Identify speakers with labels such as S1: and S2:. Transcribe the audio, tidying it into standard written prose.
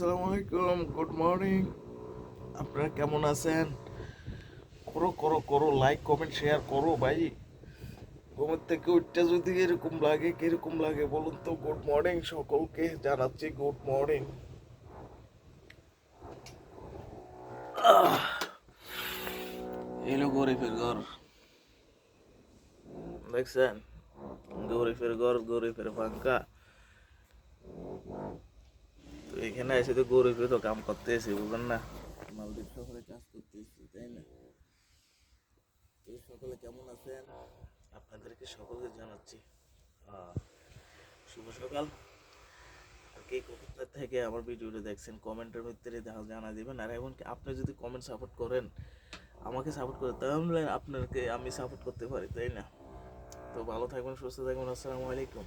S1: আসসালামু আলাইকুম, good morning. আপনারা কেমন আছেন? করো করো করো, লাইক কমেন্ট শেয়ার করো ভাই। ঘুমের থেকে উঠতে যদি এরকম লাগে, কিরকম লাগে বলুন তো? গুড মর্নিং, সকলকে জানাচ্ছি গুড মর্নিং। এলো গরিবের ঘর, দেখছেন? গরিবের ঘর, গরিবের পাঙ্কা। তো এখানে এসে তো গরিবে তো কাম করতে এসে, বুঝলেন না? মালদ্বীপ শহরে কাজ করতে এসেছি, তাই না? তো সকলে কেমন আছেন? আপনাদেরকে সকলকে জানাচ্ছি শুভ সকাল। আর কে কোথা থেকে আমার ভিডিওটা দেখছেন কমেন্টের ভিতরে জানা দিবেন। আর এমনকি আপনি যদি কমেন্ট সাপোর্ট করেন, আমাকে সাপোর্ট করেন, তাহলে আপনাকে আমি সাপোর্ট করতে পারি, তাই না? তো ভালো থাকবেন, সুস্থ থাকবেন। আসসালামু আলাইকুম।